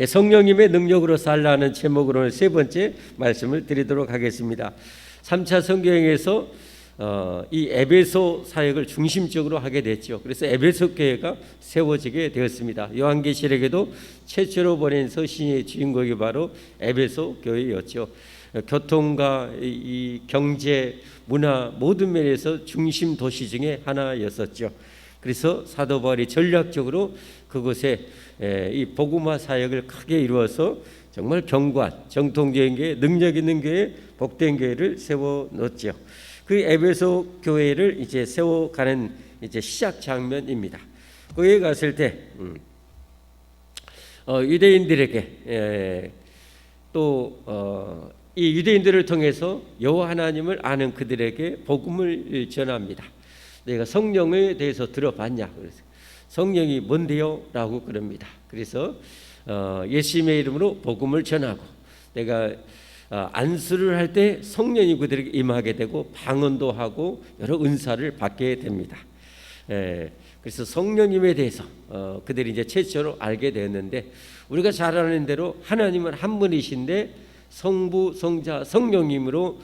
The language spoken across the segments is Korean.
성령님의 능력으로 살라는 제목으로 세 번째 말씀을 드리도록 하겠습니다. 3차 성경에서 이 에베소 사역을 중심적으로 하게 됐죠. 그래서 에베소 교회가 세워지게 되었습니다. 요한계시록에도 최초로 보낸 서신의 주인공이 바로 에베소 교회였죠. 교통과 이 경제, 문화 모든 면에서 중심 도시 중에 하나였었죠. 그래서 사도 바울이 전략적으로 그곳에 이 복음화 사역을 크게 이루어서 정말 견고한 정통적인 교회, 능력 있는 교회, 복된 교회를 세워 놓았죠. 그 에베소 교회를 이제 세워가는 이제 시작 장면입니다. 거기에 갔을 때 유대인들에게 또 이 유대인들을 통해서 여호와 하나님을 아는 그들에게 복음을 전합니다. 내가 성령에 대해서 들어봤냐? 그래서 성령이 뭔데요? 라고 그럽니다. 그래서 예수님의 이름으로 복음을 전하고 내가 안수를 할 때 성령이 그들에게 임하게 되고 방언도 하고 여러 은사를 받게 됩니다. 그래서 성령님에 대해서 그들이 이제 최초로 알게 되었는데 우리가 잘 아는 대로 하나님은 한 분이신데 성부, 성자, 성령님으로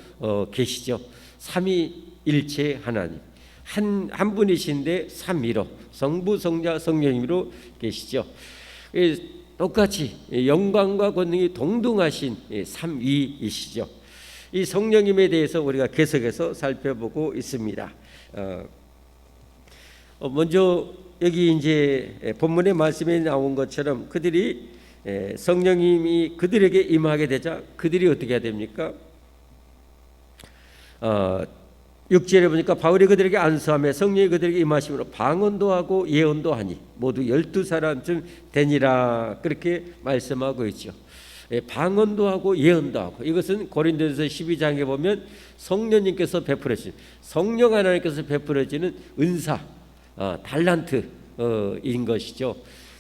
계시죠. 삼위일체 하나님. 한 분이신데 삼위로 성부, 성자, 성령님으로 계시죠. 똑같이 영광과 권능이 동등하신 삼위이시죠. 이 성령님에 대해서 우리가 계속해서 살펴보고 있습니다. 먼저 여기 이제 본문의 말씀에 나온 것처럼 그들이 성령님이 그들에게 임하게 되자 그들이 어떻게 해야 됩니까? 6절에 보니까 바울이 그들에게 안수하며 성령이 그들에게 임하심으로 방언도 하고 예언도 하니 모두 12사람쯤 되니라 그렇게 말씀하고 있죠. 방언도 하고 예언도 하고 이것은 고린도전서 12장에 보면 성령님께서 베풀어주신 성령 하나님께서 베풀어지는 은사 달란트인 것이죠.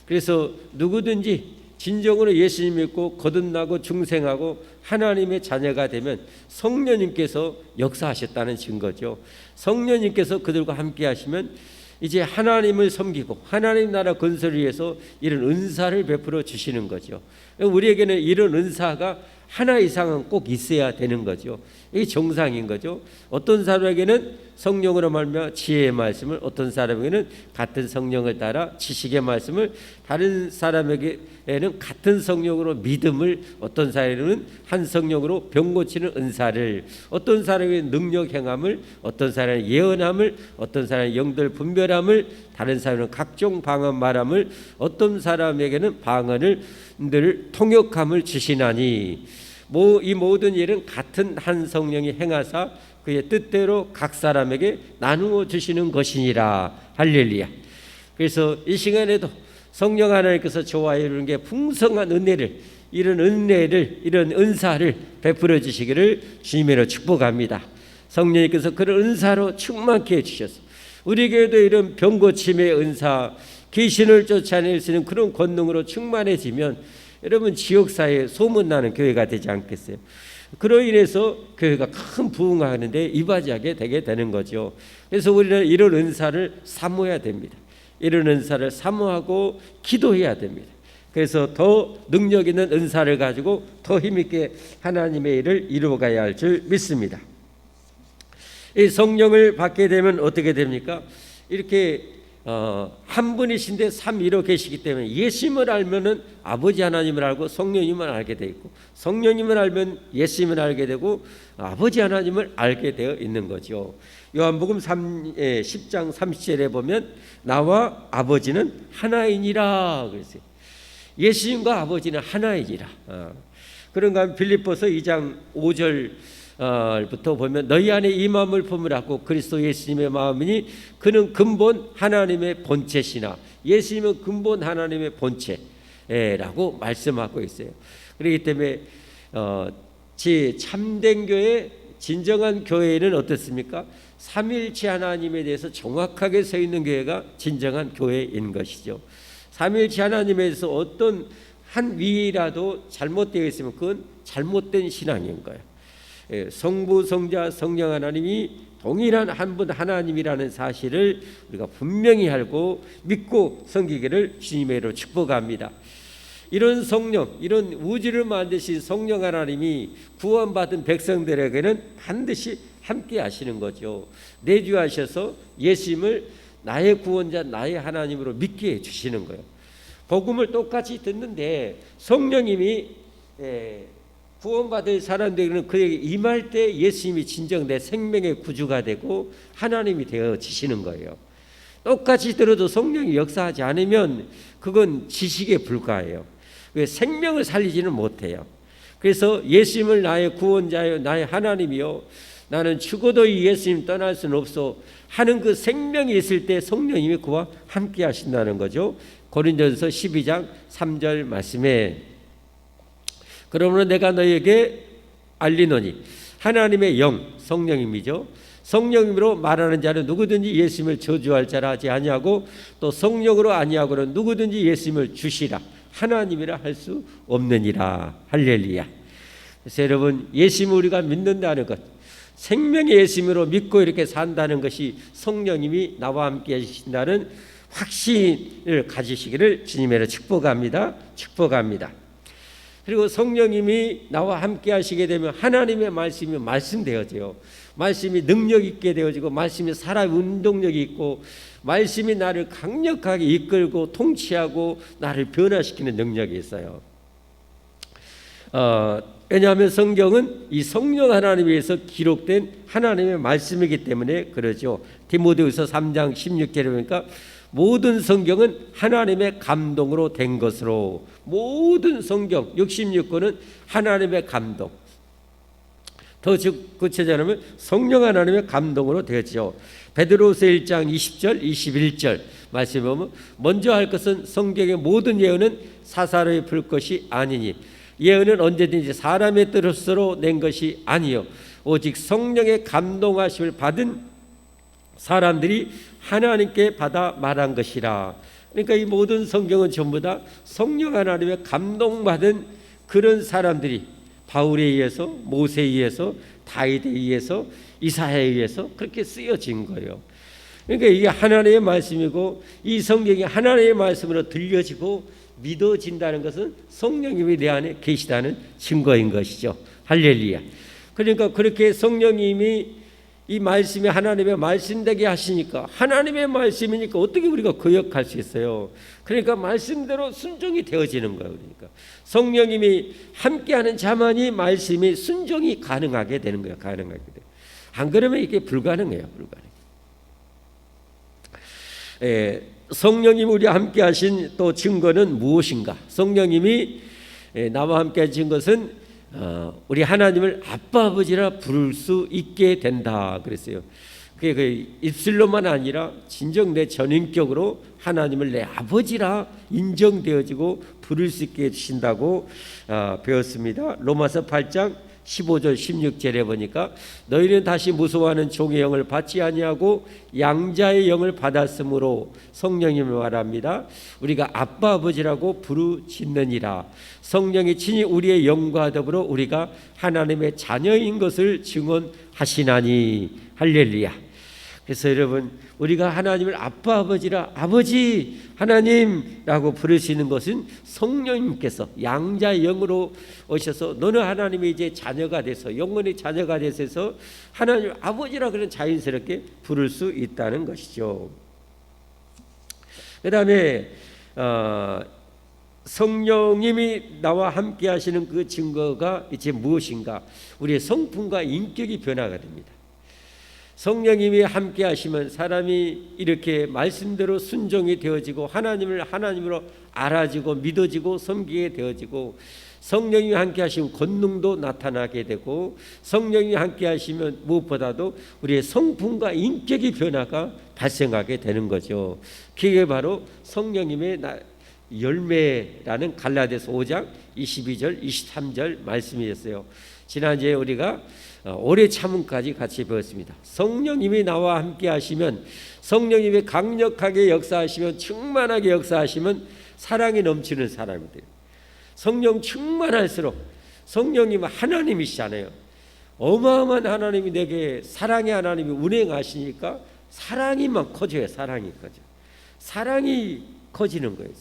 그래서 누구든지 진정으로 예수님 믿고 거듭나고 중생하고 하나님의 자녀가 되면 성령님께서 역사하셨다는 증거죠. 성령님께서 그들과 함께 하시면 이제 하나님을 섬기고 하나님 나라 건설을 위해서 이런 은사를 베풀어 주시는 거죠. 우리에게는 이런 은사가 하나 이상은 꼭 있어야 되는 거죠. 이게 정상인 거죠. 어떤 사람에게는 성령으로 말미암아 지혜의 말씀을, 어떤 사람에게는 같은 성령을 따라 지식의 말씀을, 다른 사람에게는 같은 성령으로 믿음을, 어떤 사람에게는 한 성령으로 병 고치는 은사를, 어떤 사람에게는 능력 행함을, 어떤 사람은 예언함을, 어떤 사람은 영들 분별함을, 다른 사람은 각종 방언 말함을, 어떤 사람에게는 방언을 늘 통역함을 주시나니 이 모든 일은 같은 한 성령이 행하사 그의 뜻대로 각 사람에게 나누어 주시는 것이니라. 할렐루야. 그래서 이 시간에도 성령 하나님께서 저와 여러분에게 풍성한 은혜를, 이런 은혜를, 이런 은사를 베풀어 주시기를 주님으로 축복합니다. 성령님께서 그런 은사로 충만케 해주셔서 우리 교회도 이런 병고침의 은사, 귀신을 쫓아낼 수 있는 그런 권능으로 충만해지면 여러분 지역사회에 소문나는 교회가 되지 않겠어요? 그로 인해서 교회가 큰 부흥하는데 이바지하게 되게 되는 거죠. 그래서 우리는 이런 은사를 사모해야 됩니다. 이런 은사를 사모하고 기도해야 됩니다. 그래서 더 능력 있는 은사를 가지고 더 힘있게 하나님의 일을 이루어가야 할 줄 믿습니다. 이 성령을 받게 되면 어떻게 됩니까? 이렇게 한 분이신데 삼위로 계시기 때문에 예수님을 알면은 아버지 하나님을 알고 성령님을 알게 되어 있고, 성령님을 알면 예수님을 알게 되고 아버지 하나님을 알게 되어 있는 거죠. 요한복음 10장 30절에 보면 나와 아버지는 하나이니라 그랬어요. 예수님과 아버지는 하나이니라. 그런가 하면 빌립보서 2장 5절 부터 보면 너희 안에 이 마음을 품으라고 그리스도 예수님의 마음이니 그는 근본 하나님의 본체시나, 예수님은 근본 하나님의 본체라고 말씀하고 있어요. 그렇기 때문에 참된 교회, 진정한 교회는 어떻습니까? 삼일체 하나님에 대해서 정확하게 서 있는 교회가 진정한 교회인 것이죠. 삼일체 하나님에 대해서 어떤 한 위라도 잘못되어 있으면 그건 잘못된 신앙인 거예요. 성부, 성자, 성령 하나님이 동일한 한 분 하나님이라는 사실을 우리가 분명히 알고 믿고 섬기기를 주님의 이름으로 축복합니다. 이런 성령, 이런 우주를 만드신 성령 하나님이 구원받은 백성들에게는 반드시 함께 하시는 거죠. 내주하셔서 예수님을 나의 구원자, 나의 하나님으로 믿게 해주시는 거예요. 복음을 똑같이 듣는데 성령님이 구원받을 사람들은 그에게 임할 때 예수님이 진정 내 생명의 구주가 되고 하나님이 되어지시는 거예요. 똑같이 들어도 성령이 역사하지 않으면 그건 지식에 불과해요. 생명을 살리지는 못해요. 그래서 예수님을 나의 구원자요, 나의 하나님이요, 나는 죽어도 이 예수님 떠날 수는 없어 하는 그 생명이 있을 때 성령님이 그와 함께 하신다는 거죠. 고린도전서 12장 3절 말씀에 그러므로 내가 너희에게 알리노니 하나님의 영, 성령님이죠. 성령님으로 말하는 자는 누구든지 예수님을 저주할 자라 하지 아니하고 또 성령으로 아니하고는 누구든지 예수님을 주시라 하나님이라 할 수 없느니라. 할렐루야. 그래서 여러분, 예수님을 우리가 믿는다는 것, 생명의 예수님으로 믿고 이렇게 산다는 것이 성령님이 나와 함께 하신다는 확신을 가지시기를 주님으로 축복합니다. 축복합니다. 그리고 성령님이 나와 함께 하시게 되면 하나님의 말씀이 말씀되어져요. 말씀이 능력 있게 되어지고 말씀이 살아의 운동력이 있고 말씀이 나를 강력하게 이끌고 통치하고 나를 변화시키는 능력이 있어요. 왜냐하면 성경은 이 성령 하나님에 의해서 기록된 하나님의 말씀이기 때문에 그러죠. 디모데후서 3장 16절에 보니까 모든 성경은 하나님의 감동으로 된 것으로, 모든 성경 66권은 하나님의 감동, 더 구체적으로 성령 하나님의 감동으로 되었죠. 베드로서 1장 20절 21절 말씀에 보면 먼저 할 것은 성경의 모든 예언은 사사로이 풀 것이 아니니 예언은 언제든지 사람의 뜻으로 낸 것이 아니요 오직 성령의 감동하심을 받은 사람들이 하나님께 받아 말한 것이라. 그러니까 이 모든 성경은 전부 다 성령 하나님의 감동받은 그런 사람들이 바울에 의해서, 모세에 의해서, 다윗에 의해서, 이사야에 의해서 그렇게 쓰여진 거예요. 그러니까 이게 하나님의 말씀이고 이 성경이 하나님의 말씀으로 들려지고 믿어진다는 것은 성령님이 내 안에 계시다는 증거인 것이죠. 할렐루야. 그러니까 그렇게 성령님이 이 말씀이 하나님의 말씀되게 하시니까, 하나님의 말씀이니까 어떻게 우리가 거역할 수 있어요? 그러니까 말씀대로 순종이 되어지는 거예요. 그러니까 성령님이 함께하는 자만이 말씀이 순종이 가능하게 되는 거예요. 가능하게 돼. 안 그러면 이게 불가능해요. 불가능. 성령님이 우리와 함께하신 또 증거는 무엇인가? 성령님이 나와 함께하신 것은 우리 하나님을 아빠 아버지라 부를 수 있게 된다 그랬어요. 그게 그 입술로만 아니라 진정 내 전인격으로 하나님을 내 아버지라 인정되어지고 부를 수 있게 해주신다고 배웠습니다. 로마서 8장 15절 16절에 보니까 너희는 다시 무서워하는 종의 영을 받지 아니하고 양자의 영을 받았으므로 성령님을 말합니다. 우리가 아빠 아버지라고 부르짖느니라. 성령이 친히 우리의 영과 더불어 우리가 하나님의 자녀인 것을 증언하시나니. 할렐루야. 그래서 여러분, 우리가 하나님을 아빠 아버지라, 아버지 하나님라고 부르시는 것은 성령님께서 양자의 영으로 오셔서 너는 하나님의 이제 자녀가 돼서, 영원히 자녀가 돼서 하나님 아버지라 그런 자연스럽게 부를 수 있다는 것이죠. 그 다음에 성령님이 나와 함께 하시는 그 증거가 이제 무엇인가? 우리의 성품과 인격이 변화가 됩니다. 성령님이 함께 하시면 사람이 이렇게 말씀대로 순종이 되어지고 하나님을 하나님으로 알아지고 믿어지고 섬기게 되어지고, 성령님이 함께 하시면 권능도 나타나게 되고, 성령님이 함께 하시면 무엇보다도 우리의 성품과 인격의 변화가 발생하게 되는 거죠. 그게 바로 성령님의 열매라는 갈라디아서 5장 22절 23절 말씀이었어요. 지난주에 우리가 오래 참음까지 같이 배웠습니다. 성령님이 나와 함께 하시면, 성령님이 강력하게 역사하시면, 충만하게 역사하시면 사랑이 넘치는 사람이 돼요. 성령 충만할수록, 성령님은 하나님이시잖아요. 어마어마한 하나님이 내게, 사랑의 하나님이 운행하시니까 사랑이 막 커져요. 사랑이 커져. 사랑이 커지는 거예요.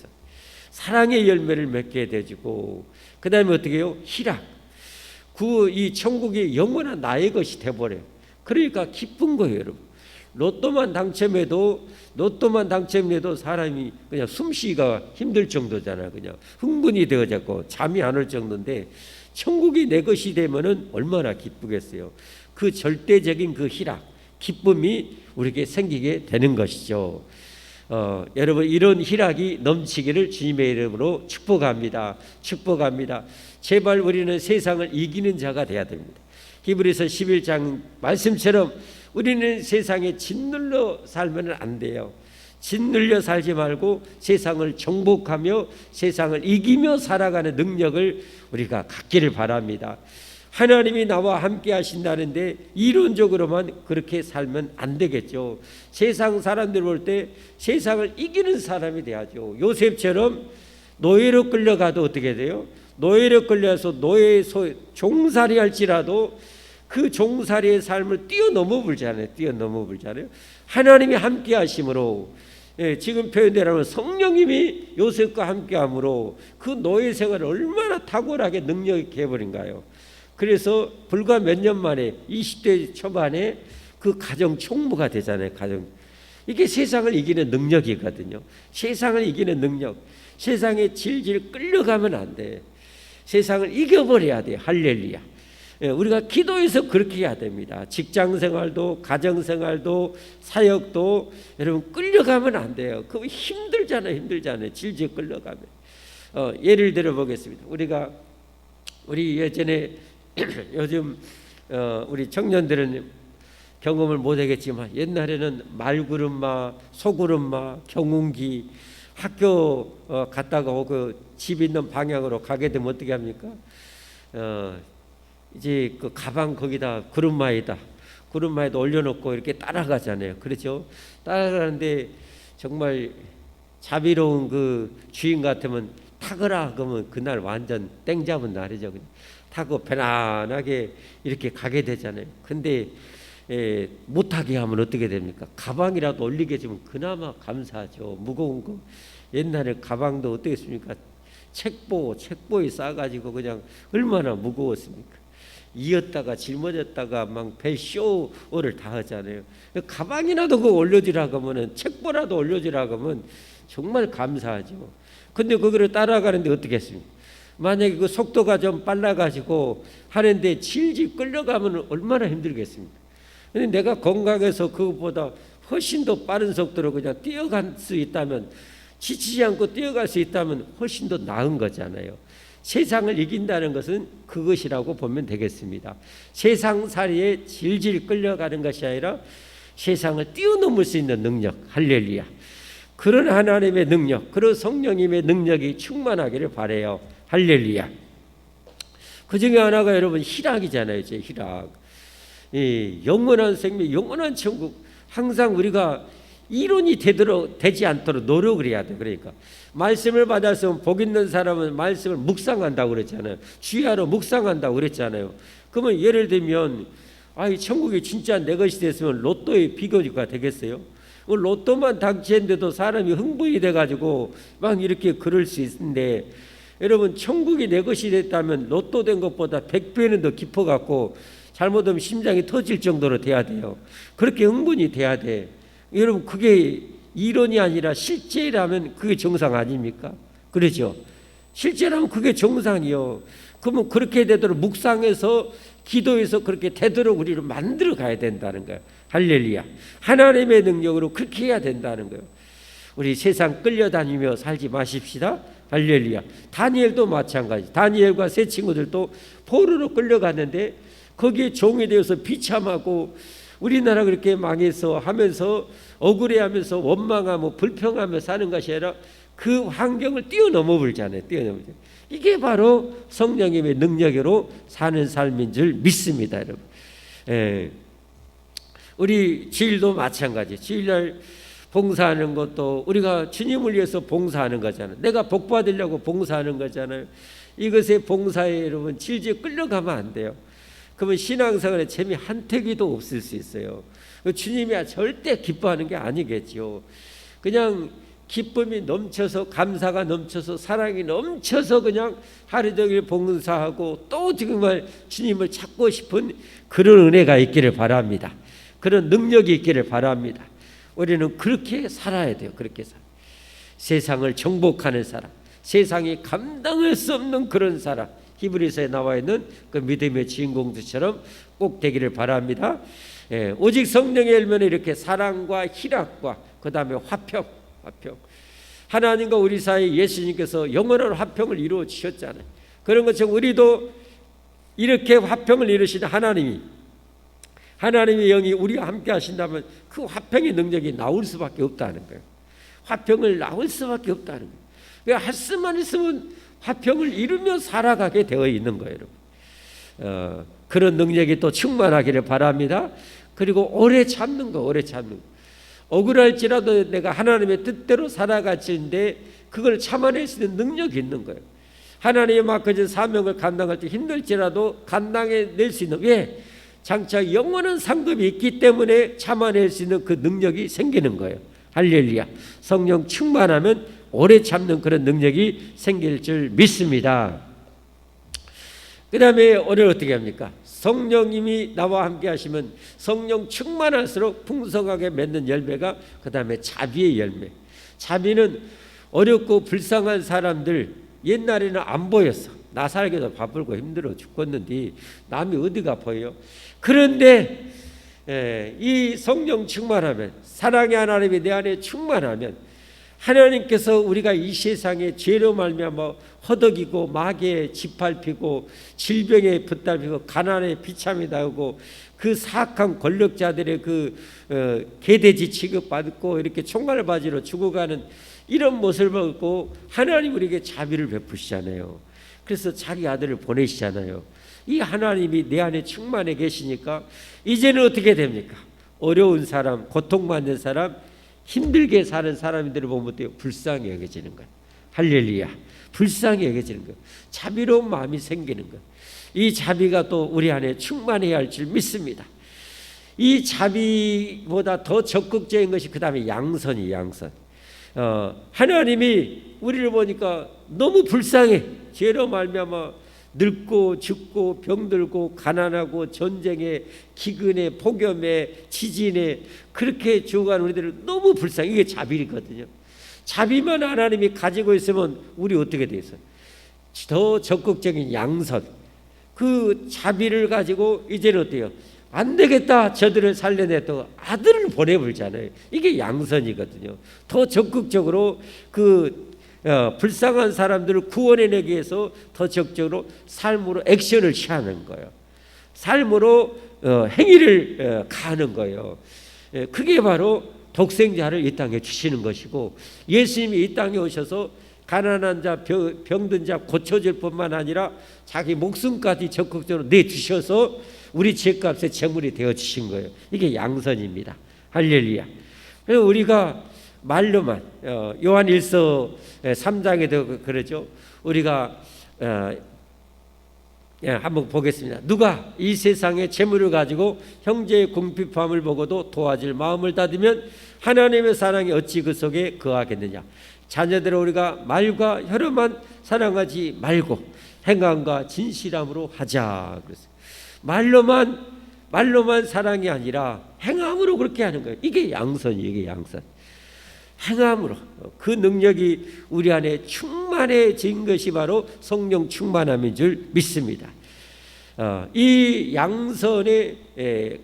사랑의 열매를 맺게 되지고, 그 다음에 어떻게 해요? 희락. 이 천국이 영원한 나의 것이 돼버려요. 그러니까 기쁜 거예요, 여러분. 로또만 당첨해도 사람이 그냥 숨쉬기가 힘들 정도잖아요. 그냥 흥분이 되어졌고 잠이 안 올 정도인데, 천국이 내 것이 되면은 얼마나 기쁘겠어요. 그 절대적인 그 희락, 기쁨이 우리에게 생기게 되는 것이죠. 여러분, 이런 희락이 넘치기를 주님의 이름으로 축복합니다. 제발 우리는 세상을 이기는 자가 되어야 됩니다. 히브리서 11장 말씀처럼 우리는 세상에 짓눌러 살면 안 돼요. 짓눌려 살지 말고 세상을 정복하며 세상을 이기며 살아가는 능력을 우리가 갖기를 바랍니다. 하나님이 나와 함께 하신다는데 이론적으로만 그렇게 살면 안 되겠죠. 세상 사람들 볼 때 세상을 이기는 사람이 돼야죠. 요셉처럼 노예로 끌려가도 어떻게 돼요? 노예로 끌려서 종살이 할지라도 그 종살이의 삶을 뛰어넘어 불잖아요. 하나님이 함께 하심으로, 지금 표현대로 성령님이 요셉과 함께 함으로 그 노예 생활을 얼마나 탁월하게 능력 있게 해버린가요. 그래서 불과 몇 년 만에 20대 초반에 그 가정 총무가 되잖아요. 이게 세상을 이기는 능력이거든요. 세상을 이기는 능력. 세상에 질질 끌려가면 안 돼. 세상을 이겨버려야 돼. 할렐루야. 우리가 기도해서 그렇게 해야 됩니다. 직장생활도 가정생활도 사역도 여러분 끌려가면 안 돼요. 그거 힘들잖아요. 질질 끌려가면. 예를 들어 보겠습니다. 우리 예전에 요즘 우리 청년들은 경험을 못하겠지만 옛날에는 말구름마, 소구름마, 경운기 학교 갔다가 오고 집 있는 방향으로 가게 되면 어떻게 합니까? 이제 그 가방 거기다 구름마에다 올려놓고 이렇게 따라가잖아요. 그렇죠? 따라가는데 정말 자비로운 그 주인 같으면 타거라 그러면 그날 완전 땡 잡은 날이죠. 타고 편안하게 이렇게 가게 되잖아요. 근데 못하게 하면 어떻게 됩니까? 가방이라도 올리게 해주면 그나마 감사하죠. 무거운 거. 옛날에 가방도 어떻겠습니까? 책보에 싸가지고 그냥 얼마나 무거웠습니까? 이었다가 짊어졌다가 막 배쇼를 다 하잖아요. 가방이라도 그거 올려주라고 하면, 책보라도 올려주라고 하면 정말 감사하죠. 근데 그거를 따라가는데 어떻게 했습니까? 만약에 그 속도가 좀 빨라가지고 하는데 질질 끌려가면 얼마나 힘들겠습니까? 근데 내가 건강해서 그것보다 훨씬 더 빠른 속도로 그냥 뛰어갈 수 있다면, 지치지 않고 뛰어갈 수 있다면 훨씬 더 나은 거잖아요. 세상을 이긴다는 것은 그것이라고 보면 되겠습니다. 세상살이에 질질 끌려가는 것이 아니라 세상을 뛰어넘을 수 있는 능력, 할렐루야. 그런 하나님의 능력, 그런 성령님의 능력이 충만하기를 바라요. 할렐루야. 그 중에 하나가 여러분 희락이잖아요. 이제 희락. 영원한 생명, 영원한 천국. 항상 우리가 이론이 되지 않도록 노력을 해야 돼. 그러니까 말씀을 받았으면 복 있는 사람은 말씀을 묵상한다고 그랬잖아요. 주야로 묵상한다고 그랬잖아요. 그러면 예를 들면 이 천국이 진짜 내 것이 됐으면 로또의 비교가 되겠어요? 로또만 당첨돼도 사람이 흥분이 돼가지고 막 이렇게 그럴 수 있는데, 여러분 천국이 내 것이 됐다면 로또 된 것보다 100배는 더 깊어갖고 잘못하면 심장이 터질 정도로 돼야 돼요. 그렇게 흥분이 돼야 돼. 여러분 그게 이론이 아니라 실제라면 그게 정상 아닙니까? 그렇죠? 실제라면 그게 정상이요. 그러면 그렇게 되도록 묵상해서 기도해서 그렇게 되도록 우리를 만들어 가야 된다는 거예요. 할렐루야. 하나님의 능력으로 그렇게 해야 된다는 거예요. 우리 세상 끌려다니며 살지 마십시다. 할렐루야. 다니엘도 마찬가지. 다니엘과 세 친구들도 포로로 끌려갔는데 거기에 종이 되어서 비참하고 우리나라 그렇게 망해서 하면서 억울해하면서 원망하며 불평하며 사는 것이 아니라 그 환경을 뛰어넘어 불잖아요. 이게 바로 성령님의 능력으로 사는 삶인 줄 믿습니다, 여러분. 우리 주일도 마찬가지. 주일날 봉사하는 것도 우리가 주님을 위해서 봉사하는 거잖아요. 내가 복 받으려고 봉사하는 거잖아요. 이것에 봉사에 여러분 질질 끌려가면 안 돼요. 그러면 신앙생활에 재미 한태기도 없을 수 있어요. 주님이 절대 기뻐하는 게 아니겠죠. 그냥 기쁨이 넘쳐서, 감사가 넘쳐서, 사랑이 넘쳐서 그냥 하루 종일 봉사하고 또 정말 주님을 찾고 싶은 그런 은혜가 있기를 바랍니다. 그런 능력이 있기를 바랍니다. 우리는 그렇게 살아야 돼요. 그렇게 살아. 세상을 정복하는 사람, 세상이 감당할 수 없는 그런 사람, 히브리서에 나와 있는 그 믿음의 주인공들처럼 꼭 되기를 바랍니다. 오직 성령의 열매는 이렇게 사랑과 희락과 그 다음에 화평. 하나님과 우리 사이 예수님께서 영원한 화평을 이루어 주셨잖아요. 그런 것처럼 우리도 이렇게 화평을 이루시는 하나님의 영이 우리와 함께 하신다면 그 화평의 능력이 나올 수밖에 없다는 거예요. 화평을 나올 수밖에 없다는 거예요. 그러니까 할 수만 있으면 화평을 이루며 살아가게 되어 있는 거예요, 여러분. 그런 능력이 또 충만하기를 바랍니다. 그리고 오래 참는 거. 억울할지라도 내가 하나님의 뜻대로 살아갈지인데 그걸 참아낼 수 있는 능력이 있는 거예요. 하나님의 맡겨진 사명을 감당할 때 힘들지라도 감당해낼 수 있는, 왜? 장차 영원한 상급이 있기 때문에 참아낼 수 있는 그 능력이 생기는 거예요. 할렐루야. 성령 충만하면 오래 참는 그런 능력이 생길 줄 믿습니다. 그 다음에 오늘 어떻게 합니까? 성령님이 나와 함께 하시면 성령 충만할수록 풍성하게 맺는 열매가 그 다음에 자비의 열매. 자비는 어렵고 불쌍한 사람들 옛날에는 안 보였어. 나 살기도 바쁘고 힘들어 죽겠는데 남이 어디가 보여? 그런데 이 성령 충만하면, 사랑의 하나님이 내 안에 충만하면 하나님께서 우리가 이 세상에 죄로 말미암아 허덕이고 마귀에 짓밟히고 질병에 붙잡히고 가난에 비참이 당하고 그 사악한 권력자들의 그 개돼지 취급받고 이렇게 총알바지로 죽어가는 이런 모습을 보고 하나님 우리에게 자비를 베푸시잖아요. 그래서 자기 아들을 보내시잖아요. 이 하나님이 내 안에 충만해 계시니까 이제는 어떻게 됩니까? 어려운 사람, 고통받는 사람, 힘들게 사는 사람들을 보면 어때요? 불쌍히 여겨지는 거예요. 할렐루야. 불쌍히 여겨지는 거예요. 자비로운 마음이 생기는 거예요. 이 자비가 또 우리 안에 충만해야 할 줄 믿습니다. 이 자비보다 더 적극적인 것이 그 다음에 양선이 양선. 하나님이 우리를 보니까 너무 불쌍해. 죄로 말미암아 늙고 죽고 병들고 가난하고 전쟁에 기근에 폭염에 지진에 그렇게 죽어가는 우리들은 너무 불쌍해. 이게 자비거든요. 자비만 하나님이 가지고 있으면 우리 어떻게 돼 있어요? 더 적극적인 양선. 그 자비를 가지고 이제는 어때요? 안 되겠다, 저들을 살려냈다고 아들을 보내버리잖아요. 이게 양선이거든요. 더 적극적으로 그 불쌍한 사람들을 구원해내기 위해서 더 적극적으로 삶으로 액션을 취하는 거예요. 삶으로 행위를 가하는 거예요. 그게 바로 독생자를 이 땅에 주시는 것이고, 예수님이 이 땅에 오셔서 가난한 자, 병든 자 고쳐줄 뿐만 아니라 자기 목숨까지 적극적으로 내주셔서 우리 죄값의 제물이 되어주신 거예요. 이게 양선입니다. 할렐루야. 그래서 우리가 말로만, 요한 1서 3장에도 그러죠. 우리가 한번 보겠습니다. 누가 이 세상의 재물을 가지고 형제의 궁핍함을 보고도 도와줄 마음을 닫으면 하나님의 사랑이 어찌 그 속에 거하겠느냐. 자녀들을 우리가 말과 혀로만 사랑하지 말고 행함과 진실함으로 하자. 그랬어요. 말로만 사랑이 아니라 행함으로 그렇게 하는 거예요. 이게 양선이에요. 이게 양선. 행함으로 그 능력이 우리 안에 충만해진 것이 바로 성령 충만함인 줄 믿습니다. 이 양선의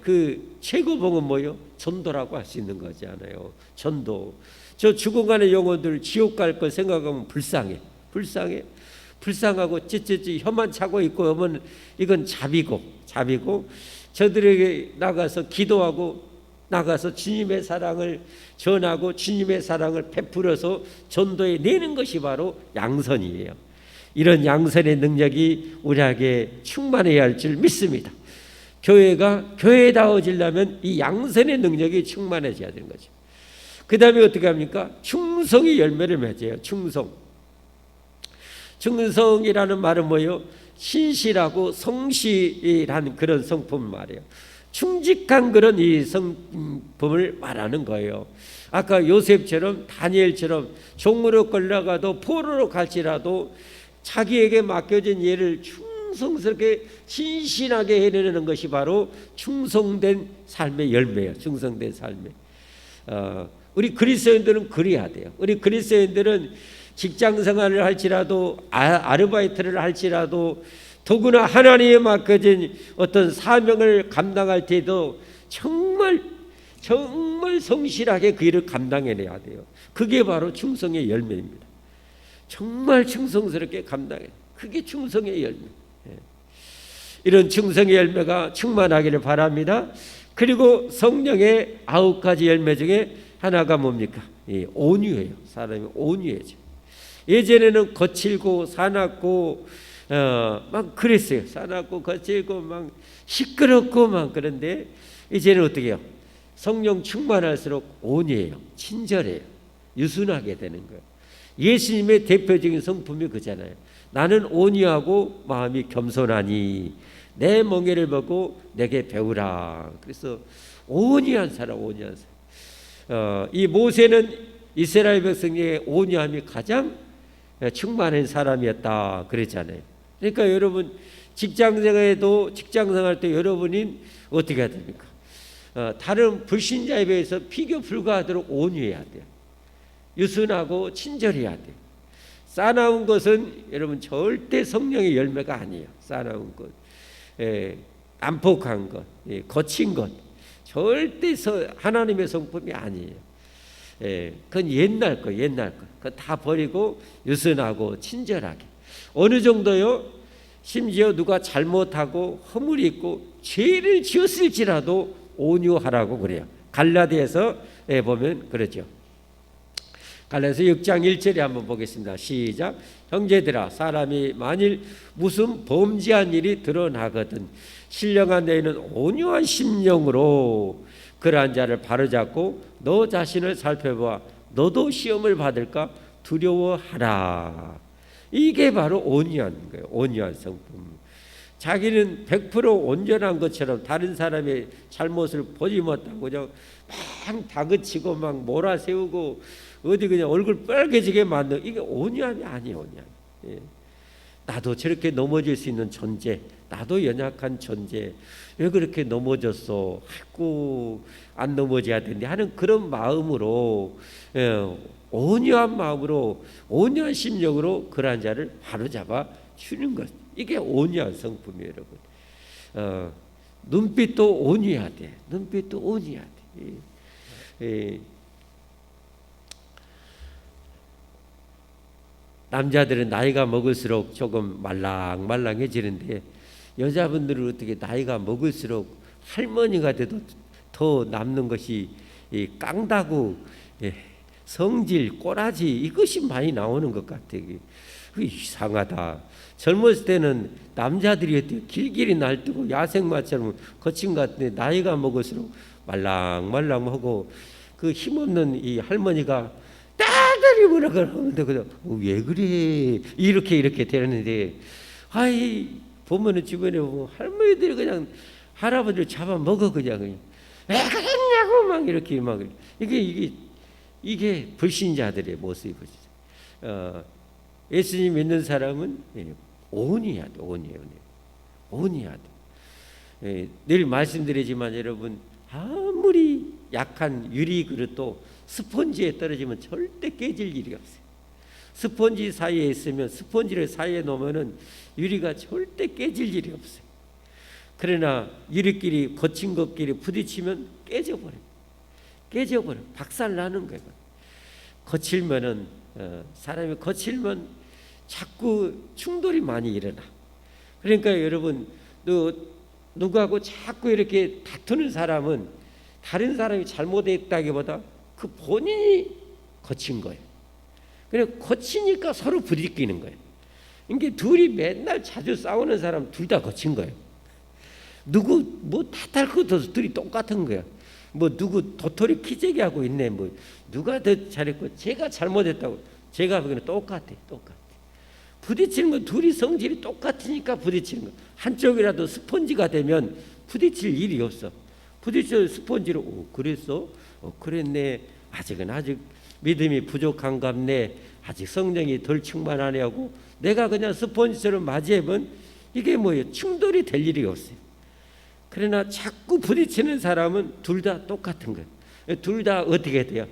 그 최고봉은 뭐예요? 전도라고 할 수 있는 거잖아요. 전도. 저 죽어가는 영혼들 지옥 갈 걸 생각하면 불쌍하고 찌찌찌 혀만 차고 있고 하면 이건 자비고 저들에게 나가서 기도하고 나가서 주님의 사랑을 전하고 주님의 사랑을 베풀어서 전도해 내는 것이 바로 양선이에요. 이런 양선의 능력이 우리에게 충만해야 할 줄 믿습니다. 교회가 교회다워지려면 이 양선의 능력이 충만해져야 되는 거죠. 그 다음에 어떻게 합니까? 충성의 열매를 맺어요. 충성이라는 말은 뭐예요? 신실하고 성실한 그런 성품 말이에요. 충직한 그런 이 성품을 말하는 거예요. 아까 요셉처럼 다니엘처럼 종으로 끌려가도 포로로 갈지라도 자기에게 맡겨진 일을 충성스럽게 신신하게 해내는 것이 바로 충성된 삶의 열매예요. 충성된 삶의. 우리 그리스도인들은 그래야 돼요. 우리 그리스도인들은 직장 생활을 할지라도 아르바이트를 할지라도 더구나 하나님에 맡겨진 어떤 사명을 감당할 때도 정말 성실하게 그 일을 감당해내야 돼요. 그게 바로 충성의 열매입니다. 정말 충성스럽게 감당해. 그게 충성의 열매. 이런 충성의 열매가 충만하기를 바랍니다. 그리고 성령의 9가지 열매 중에 하나가 뭡니까? 온유예요. 사람이 온유해져. 예전에는 거칠고 사납고 막 그랬어요. 사납고 거칠고 막 시끄럽고 막 그런데 이제는 어떻게 해요? 성령 충만할수록 온유해요. 친절해요. 유순하게 되는 거예요. 예수님의 대표적인 성품이 그잖아요. 나는 온유하고 마음이 겸손하니 내 멍에를 보고 내게 배우라. 그래서 온유한 사람, 온유한 사람. 이 모세는 이스라엘 백성의 온유함이 가장 충만한 사람이었다 그랬잖아요. 그러니까 여러분 직장생활에도 직장생활 때 여러분이 어떻게 해야 됩니까? 다른 불신자에 비해서 비교 불가하도록 온유해야 돼요. 유순하고 친절해야 돼요. 싸나운 것은 여러분 절대 성령의 열매가 아니에요. 싸나운 것, 난폭한 것, 거친 것 절대 하나님의 성품이 아니에요. 그건 옛날 거, 옛날 거. 그거 다 버리고 유순하고 친절하게. 어느 정도요? 심지어 누가 잘못하고 허물이 있고 죄를 지었을지라도 온유하라고 그래요. 갈라디아서 보면 그러죠. 갈라디아서 6장 1절에 한번 보겠습니다. 시작. 형제들아, 사람이 만일 무슨 범죄한 일이 드러나거든 신령한 너희는 온유한 심령으로 그러한 자를 바로잡고 너 자신을 살펴봐 너도 시험을 받을까 두려워하라. 이게 바로 온유한 거예요. 온유한 성품. 자기는 100% 온전한 것처럼 다른 사람의 잘못을 보지 못하고 그냥 막 다그치고 막 몰아세우고 어디 그냥 얼굴 빨개지게 만든 이게 온유함이 아니에요. 온유함. 나도 저렇게 넘어질 수 있는 존재, 나도 연약한 존재, 왜 그렇게 넘어졌어? 아이고 안 넘어져야 되는데 하는 그런 마음으로 온유한 마음으로 온유한 심령으로 그러한 자를 바로잡아 주는 것. 이게 온유한 성품이에요, 여러분. 눈빛도 온유해야 돼. 눈빛도 온유해야 돼. 남자들은 나이가 먹을수록 조금 말랑말랑해지는데 여자분들은 어떻게 나이가 먹을수록 할머니가 돼도 더 남는 것이 깡다구, 성질, 꼬라지 이것이 많이 나오는 것 같아요. 이상하다. 젊었을 때는 남자들이 길길이 날뛰고 야생마처럼 거친 것 같은데 나이가 먹을수록 말랑말랑하고 그 힘없는 이 할머니가 따들이 뭐라 그러는데 왜 그래 이렇게 되는데 아이 보면은 주변에 보면 할머니들이 그냥 할아버지를 잡아먹어 그냥 왜 그랬냐고 막 이렇게 막 이게 불신자들의 모습이죠. 예수님 믿는 사람은 온유해야 돼. 온유해야 돼. 늘 말씀드리지만 여러분 아무리 약한 유리 그릇도 스펀지에 떨어지면 절대 깨질 일이 없어요. 스펀지 사이에 있으면 스펀지를 사이에 놓으면은 유리가 절대 깨질 일이 없어요. 그러나 유리끼리 거친 것끼리 부딪히면 깨져버려. 박살나는 거예요. 거칠면은 사람이 거칠면 자꾸 충돌이 많이 일어나. 그러니까 여러분 누구하고 자꾸 이렇게 다투는 사람은 다른 사람이 잘못했다기보다 그 본인이 거친 거예요. 그냥 거치니까 서로 부딪히는 거예요. 이게 둘이 맨날 자주 싸우는 사람 둘 다 거친 거예요. 누구 뭐 탓할 것도 없어. 둘이 똑같은 거야. 뭐 누구 도토리 키재기 하고 있네. 뭐 누가 더 잘했고 제가 잘못했다고 제가 보기에는 똑같아. 부딪히는 건 둘이 성질이 똑같으니까 부딪히는 거. 한쪽이라도 스펀지가 되면 부딪힐 일이 없어. 부딪혀 스펀지로 그랬어? 그랬네. 아직은 아직 믿음이 부족한갑네. 아직 성령이 덜 충만하네 하고 내가 그냥 스폰지처럼 맞이해본 이게 뭐예요? 충돌이 될 일이 없어요. 그러나 자꾸 부딪히는 사람은 둘 다 똑같은 거예요. 둘 다 어떻게 돼요?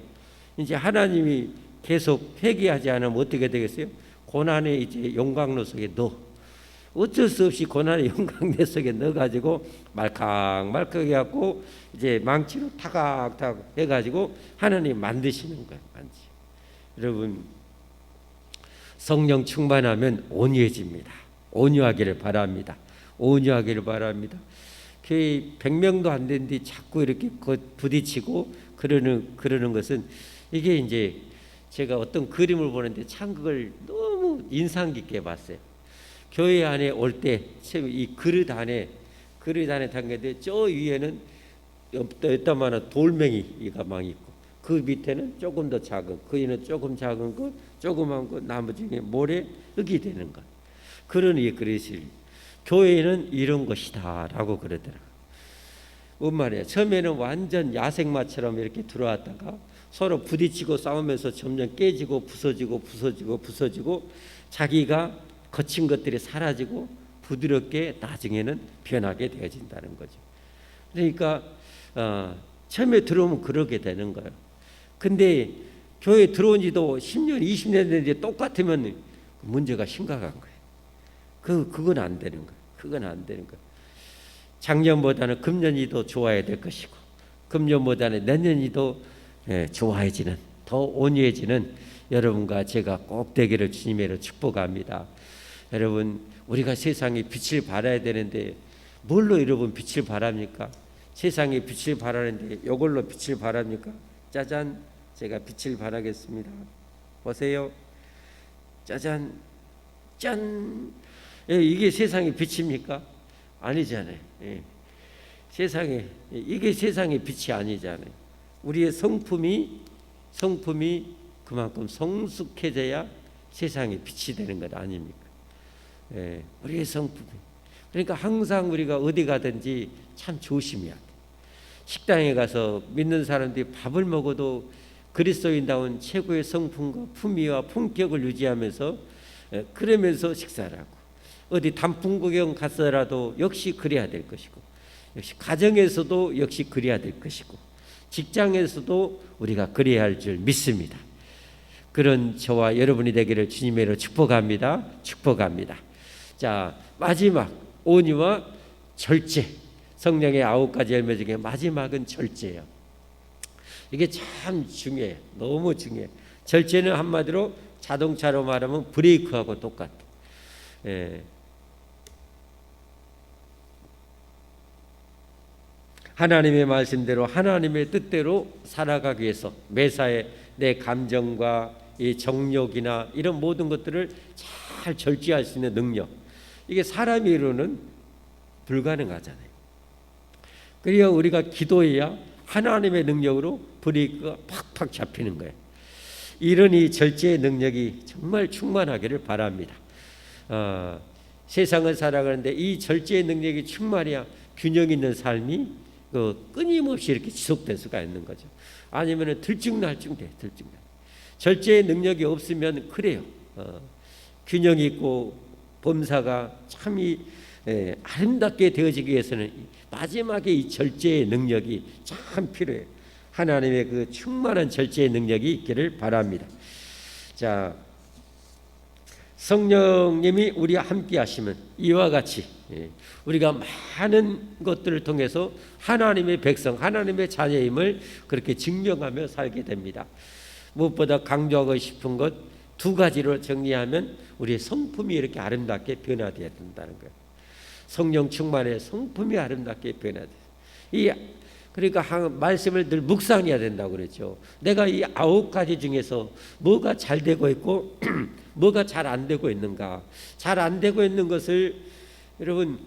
이제 하나님이 계속 회개하지 않으면 어떻게 되겠어요? 고난의 이제 용광로 속에 넣어. 어쩔 수 없이 고난의 용광로 속에 넣어가지고 말캉말캉 해갖고 이제 망치로 타각타각 해가지고 하나님 만드시는 거예요. 여러분, 성령 충만하면 온유해집니다. 온유하기를 바랍니다. 온유하기를 바랍니다. 교회 100명도 안 되는데 자꾸 이렇게 부딪히고 그러는 것은 이게 이제 제가 어떤 그림을 보는데 참 그걸 너무 인상 깊게 봤어요. 교회 안에 올 때 이 그릇 안에 담겼는데 저 위에는 어떠만한 돌멩이가 막 있고 그 밑에는 조금 더 작은, 그 위에는 조금 작은 거, 조그만 거, 나머지에 모래 흙이 되는 것. 그런 이 그릇이 교회는 이런 것이다라고 그러더라고요. 뭔 말이야? 처음에는 완전 야생마처럼 이렇게 들어왔다가 서로 부딪히고 싸우면서 점점 깨지고 부서지고 자기가 거친 것들이 사라지고 부드럽게 나중에는 변하게 되어진다는 거죠. 그러니까 처음에 들어오면 그러게 되는 거예요. 근데 교회 들어온 지도 10년, 20년 됐는데 똑같으면 문제가 심각한 거예요. 그건 안 되는 거예요. 그건 안 되는 거예요. 작년보다는 금년이 더 좋아야 될 것이고 금년보다는 내년이 더 좋아해지는, 더 온유해지는 여러분과 제가 꼭 되기를 주님으로 축복합니다. 여러분, 우리가 세상에 빛을 발해야 되는데 뭘로 여러분 빛을 발합니까? 세상에 빛을 발하는데 이걸로 빛을 발합니까? 짜잔, 제가 빛을 발하겠습니다. 보세요. 짜잔, 짠. 이게 세상의 빛입니까? 아니잖아요. 세상에 이게 세상의 빛이 아니잖아요. 우리의 성품이 그만큼 성숙해져야 세상의 빛이 되는 것 아닙니까? 우리의 성품이. 그러니까 항상 우리가 어디 가든지 참 조심해야 돼. 식당에 가서 믿는 사람들이 밥을 먹어도 그리스도인다운 최고의 성품과 품위와 품격을 유지하면서 그러면서 식사를 하고, 어디 단풍 구경 갔더라도 역시 그래야 될 것이고, 역시 가정에서도 역시 그래야 될 것이고, 직장에서도 우리가 그래야 할 줄 믿습니다. 그런 저와 여러분이 되기를 주님으로 축복합니다. 자, 마지막 온유와 절제. 성령의 9가지 열매 중에 마지막은 절제예요. 이게 참 중요해요. 너무 중요해요. 절제는 한마디로 자동차로 말하면 브레이크하고 똑같아. 하나님의 말씀대로 하나님의 뜻대로 살아가기 위해서 매사에 내 감정과 이 정욕이나 이런 모든 것들을 잘 절제할 수 있는 능력, 이게 사람의 이루는 불가능하잖아요. 그래야 우리가 기도해야 하나님의 능력으로 브레이크가 팍팍 잡히는 거예요. 이런 이 절제의 능력이 정말 충만하기를 바랍니다. 세상을 살아가는데 이 절제의 능력이 충만해야 균형 있는 삶이 끊임없이 이렇게 지속될 수가 있는 거죠. 아니면 들쭉날쭉돼. 절제의 능력이 없으면 그래요. 균형 있고 범사가 참이 아름답게 되어지기 위해서는 마지막에 이 절제의 능력이 참 필요해요. 하나님의 그 충만한 절제의 능력이 있기를 바랍니다. 자, 성령님이 우리와 함께 하시면 이와 같이 우리가 많은 것들을 통해서 하나님의 백성, 하나님의 자녀임을 그렇게 증명하며 살게 됩니다. 무엇보다 강조하고 싶은 것 2가지로 정리하면 우리의 성품이 이렇게 아름답게 변화되어야 된다는 거예요. 성령 충만의 성품이 아름답게 변화돼요. 그러니까 말씀을 늘 묵상해야 된다고 그랬죠. 내가 이 9가지 중에서 뭐가 잘 되고 있고 뭐가 잘 안 되고 있는가. 잘 안 되고 있는 것을 여러분,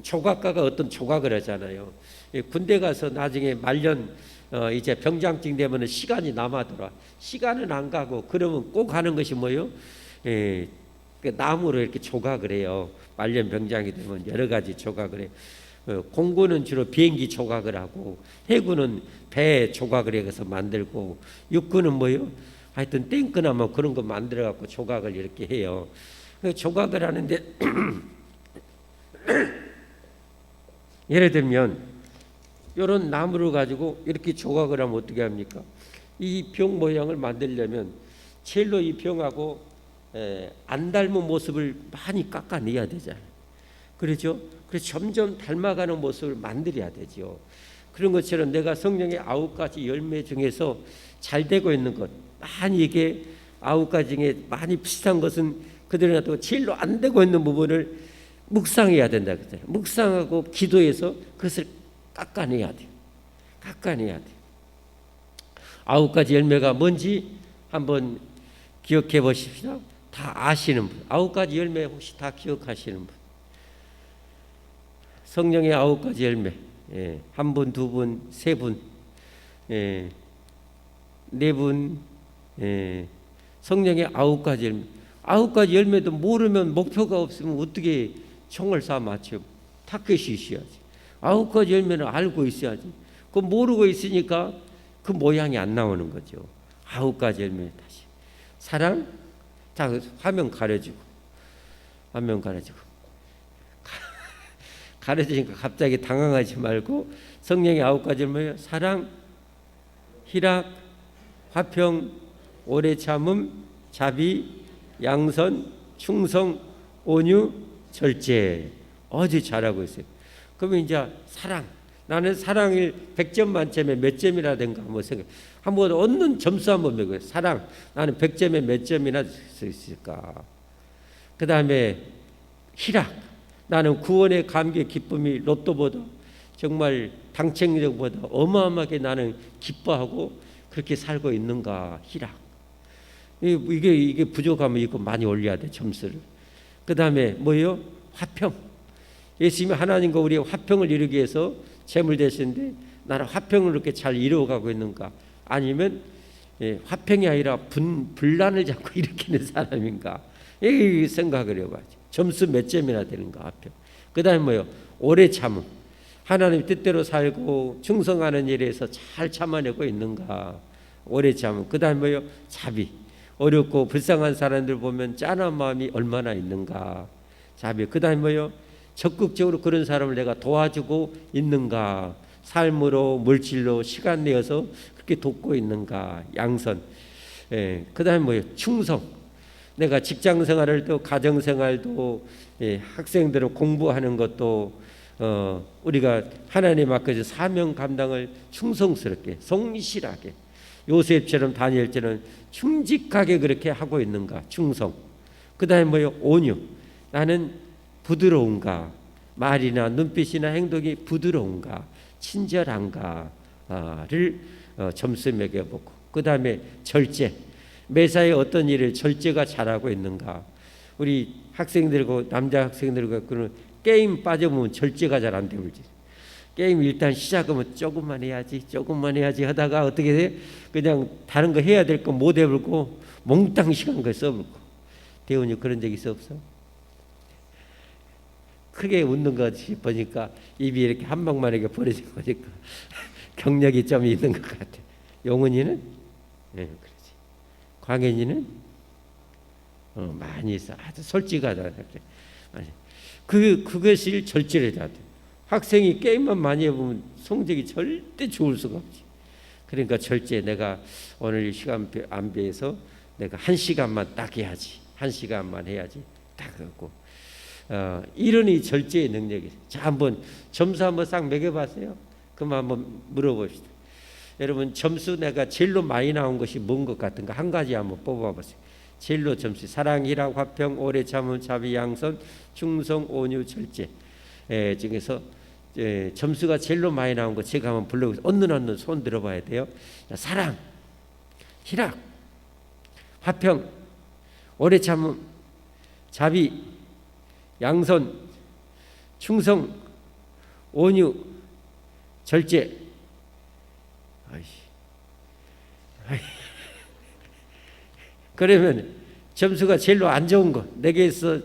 조각가가 어떤 조각을 하잖아요. 군대 가서 나중에 말년 이제 병장증 되면 시간이 남아돌아. 시간은 안 가고 그러면 꼭 하는 것이 뭐예요? 나무로 이렇게 조각을 해요. 말년 병장이 되면 여러 가지 조각을 해요. 공군은 주로 비행기 조각을 하고 해군은 배 조각을 해서 만들고 육군은 뭐요? 하여튼 탱크나 뭐 그런 거 만들어 갖고 조각을 이렇게 해요. 조각을 하는데 예를 들면 이런 나무를 가지고 이렇게 조각을 하면 어떻게 합니까? 이 병 모양을 만들려면 첼로 이 병하고 안 닮은 모습을 많이 깎아내야 되잖아요. 그렇죠? 그래서 점점 닮아가는 모습을 만들어야 되죠. 그런 것처럼 내가 성령의 9가지 열매 중에서 잘 되고 있는 것, 많이 이게 9가지 중에 많이 비슷한 것은 그들한테 제일로 안 되고 있는 부분을 묵상해야 된다 그랬잖아요. 묵상하고 기도해서 그것을 깎아내야 돼요. 깎아내야 돼요. 9가지 열매가 뭔지 한번 기억해 보십시오. 다 아시는 분, 9가지 열매 혹시 다 기억하시는 분? 성령의 9가지 열매, 한 분, 두 분, 세 분, 네 분, 성령의 9가지 열매. 9가지 열매도 모르면 목표가 없으면 어떻게 총을 쏴 맞춰? 타켓이 있어야지. 9가지 열매는 알고 있어야지. 그 모르고 있으니까 그 모양이 안 나오는 거죠. 9가지 열매 다시. 사랑, 자 화면 가려지고, 화면 가려지고. 가려지니까 갑자기 당황하지 말고 성령의 9가지 열매: 사랑, 희락, 화평, 오래 참음, 자비, 양선, 충성, 온유, 절제. 아주 잘하고 있어요. 그러면 이제 사랑, 나는 사랑을 100점 만점에 몇 점이나 된가 한번 생각. 한번 얻는 점수 한번 매고요. 사랑, 나는 100점에 몇 점이나 있을까. 그 다음에 희락, 나는 구원의 감격 기쁨이 로또보다 정말 당첨력보다 어마어마하게 나는 기뻐하고 그렇게 살고 있는가. 희락. 이게 부족하면 이거 많이 올려야 돼, 점수를. 그 다음에 뭐예요? 화평. 예수님이 하나님과 우리의 화평을 이루기 위해서 재물 되시는데 나는 화평을 이렇게 잘 이루어가고 있는가? 아니면 화평이 아니라 분란을 자꾸 일으키는 사람인가? 이 생각을 해봐야지. 점수 몇 점이나 되는가? 화평. 그 다음에 뭐예요? 오래 참음. 하나님 뜻대로 살고 충성하는 일에서 잘 참아내고 있는가? 오래 참음. 그 다음에 뭐예요? 자비. 어렵고 불쌍한 사람들 보면 짠한 마음이 얼마나 있는가. 자비. 그 다음에 뭐예요? 적극적으로 그런 사람을 내가 도와주고 있는가. 삶으로 물질로 시간 내어서 그렇게 돕고 있는가. 양선. 그 다음에 뭐예요? 충성. 내가 직장 생활을 또 가정 생활도 학생들은 공부하는 것도 우리가 하나님 앞에서 사명 감당을 충성스럽게 성실하게 요셉처럼 다니엘처럼 충직하게 그렇게 하고 있는가. 충성. 그 다음에 뭐예요? 온유. 나는 부드러운가. 말이나 눈빛이나 행동이 부드러운가 친절한가를 점수 매겨보고, 그 다음에 절제. 매사에 어떤 일을 절제가 잘하고 있는가. 우리 학생들과 남자 학생들과 그런 게임 빠져보면 절제가 잘 안 되지. 게임 일단 시작하면 조금만 해야지 하다가 어떻게 돼? 그냥 다른 거 해야 될 거 못 해버리고 몽땅 시간 걸 써버리고. 대훈이 그런 적 있어 없어? 크게 웃는 것 보니까 입이 이렇게 한 방만 이렇게 벌어진 거니까 경력이 좀 있는 것 같아. 용은이는? 그렇지. 광현이는? 많이 있어. 아주 솔직하다. 그것을 절제를 해야 돼. 학생이 게임만 많이 해보면 성적이 절대 좋을 수가 없지. 그러니까 절제. 내가 오늘 시간 안 비해서 내가 1시간만 딱 해야지. 1시간만 해야지. 딱 하고. 이런 이 절제의 능력이. 자, 한번 점수 한번 싹 매겨봤어요. 그럼 한번 물어봅시다. 여러분, 점수 내가 제일로 많이 나온 것이 뭔 것 같은가? 한 가지 한번 뽑아보세요. 제일로 점수. 사랑, 희락, 화평, 오래 참음, 자비, 양선, 충성, 온유, 절제. 중에서 점수가 제일로 많이 나온 거 제가 한번 불러보세요. 얻는 손 들어봐야 돼요. 자, 사랑, 희락, 화평, 오래 참음, 자비, 양선, 충성, 온유, 절제. 그러면 점수가 제일로 안 좋은 거, 내게서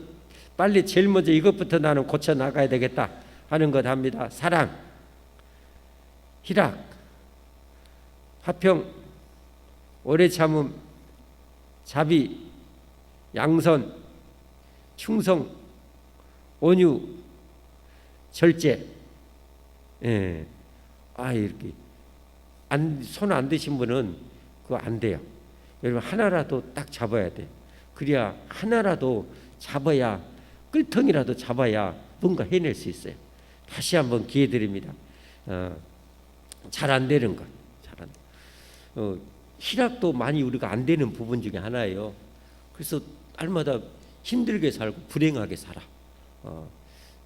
빨리 제일 먼저 이것부터 나는 고쳐 나가야 되겠다 하는 것 합니다. 사랑, 희락, 화평, 오래 참음, 자비, 양선, 충성, 온유, 절제. 예. 이렇게 손 안 드신 분은 그거 안 돼요. 여러분 하나라도 딱 잡아야 돼. 그래야 하나라도 잡아야, 끌통이라도 잡아야 뭔가 해낼 수 있어요. 다시 한번 기회 드립니다. 잘 안 되는 것, 희락도 많이 우리가 안 되는 부분 중에 하나예요. 그래서 날마다 힘들게 살고 불행하게 살아.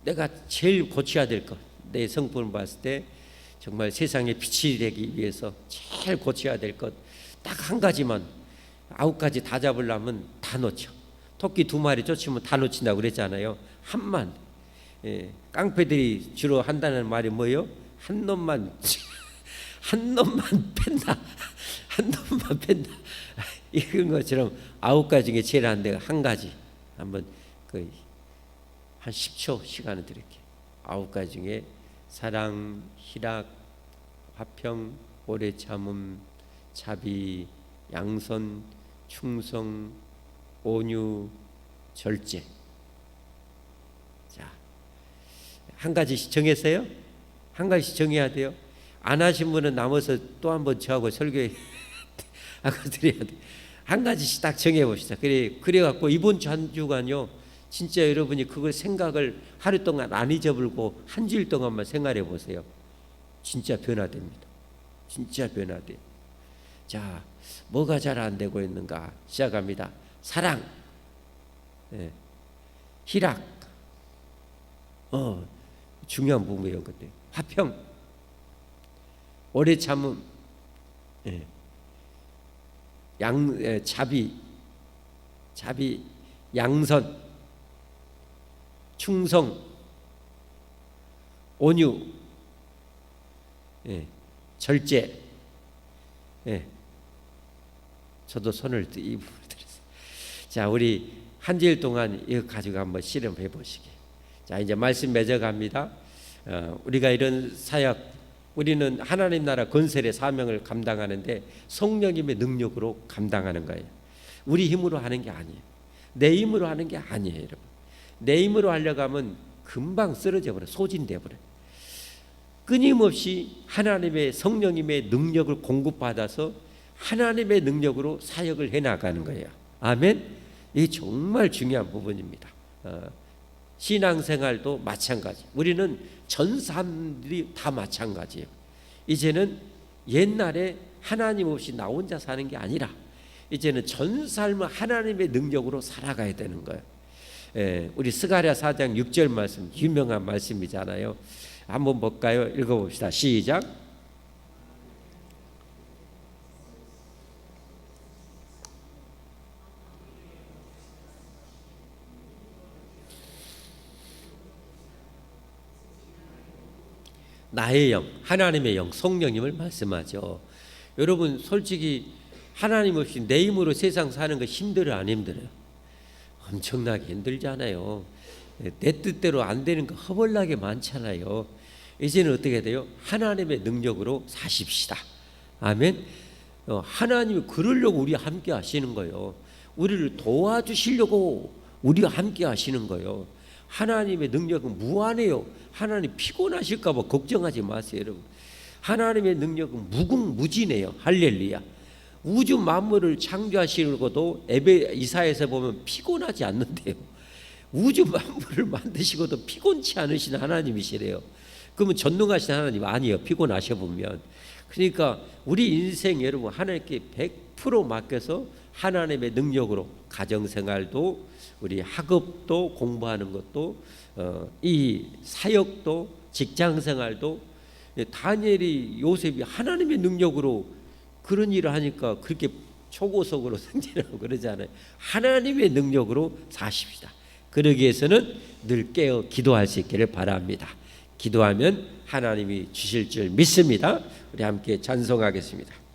내가 제일 고쳐야 될 것, 내 성품을 봤을 때 정말 세상에 빛이 되기 위해서 제일 고쳐야 될 것 딱 한 가지만, 9가지 다 잡으려면 다 놓쳐. 토끼 2마리 쫓으면 다 놓친다고 그랬잖아요. 한만. 깡패들이 주로 한다는 말이 뭐예요? 한 놈만 뺀다. 한 놈만 뺀다. 이런 것처럼 9가지 중에 제일 안 돼요. 한 가지. 한번 한 10초 시간을 드릴게요. 9가지 중에 사랑, 희락, 화평, 오래 참음, 자비, 양선, 충성, 온유, 절제. 자, 한 가지씩 정했어요? 한 가지씩 정해야 돼요. 안 하신 분은 남아서 또 한번 저하고 설교하고 드려야 돼. 한 가지씩 딱 정해 봅시다. 그래 갖고 이번 한 주간요, 진짜 여러분이 그걸 생각을 하루 동안 안 잊어버리고 한 주일 동안만 생활해 보세요. 진짜 변화됩니다. 진짜 변화돼. 자, 뭐가 잘 안 되고 있는가? 시작합니다. 사랑, 희락, 중요한 부분이에요. 그때 화평, 오래 참음, 자비, 양선, 충성, 온유, 절제. 저도 손을 이 부분을 드렸어요. 자, 우리 한 주일 동안 이거 가지고 한번 실험해 보시기. 자, 이제 말씀 맺어갑니다. 우리가 이런 사역, 우리는 하나님 나라 건설의 사명을 감당하는데 성령님의 능력으로 감당하는 거예요. 우리 힘으로 하는 게 아니에요. 내 힘으로 하는 게 아니에요, 여러분. 내 힘으로 하려고 하면 금방 쓰러져 버려, 소진돼 버려. 끊임없이 하나님의 성령님의 능력을 공급받아서 하나님의 능력으로 사역을 해나가는 거예요. 아멘. 이게 정말 중요한 부분입니다. 신앙생활도 마찬가지. 우리는 전 사람들이 다 마찬가지예요. 이제는 옛날에 하나님 없이 나 혼자 사는 게 아니라 이제는 전 삶을 하나님의 능력으로 살아가야 되는 거예요. 우리 스가랴 4장 6절 말씀, 유명한 말씀이잖아요. 한번 볼까요? 읽어봅시다. 시작. 나의 영, 하나님의 영, 성령님을 말씀하죠. 여러분 솔직히 하나님 없이 내 힘으로 세상 사는 거 힘들어요, 안 힘들어요? 엄청나게 힘들잖아요. 내 뜻대로 안 되는 거 허벌나게 많잖아요. 이제는 어떻게 돼요? 하나님의 능력으로 사십시다. 아멘. 하나님이 그러려고 우리와 함께 하시는 거예요. 우리를 도와주시려고 우리와 함께 하시는 거예요. 하나님의 능력은 무한해요. 하나님 피곤하실까 봐 걱정하지 마세요, 여러분. 하나님의 능력은 무궁무진해요. 할렐루야. 우주 만물을 창조하시고도 이사야에서 보면 피곤하지 않는데요. 우주 만물을 만드시고도 피곤치 않으신 하나님이시래요. 그러면 전능하신 하나님 아니에요, 피곤하셔 보면. 그러니까 우리 인생 여러분 하나님께 100% 맡겨서 하나님의 능력으로 가정생활도 우리 학업도 공부하는 것도 이 사역도 직장생활도 다니엘이 요셉이 하나님의 능력으로 그런 일을 하니까 그렇게 초고속으로 승진하고 그러잖아요. 하나님의 능력으로 사십시다. 그러기 위해서는 늘 깨어 기도할 수 있기를 바랍니다. 기도하면 하나님이 주실 줄 믿습니다. 우리 함께 찬송하겠습니다.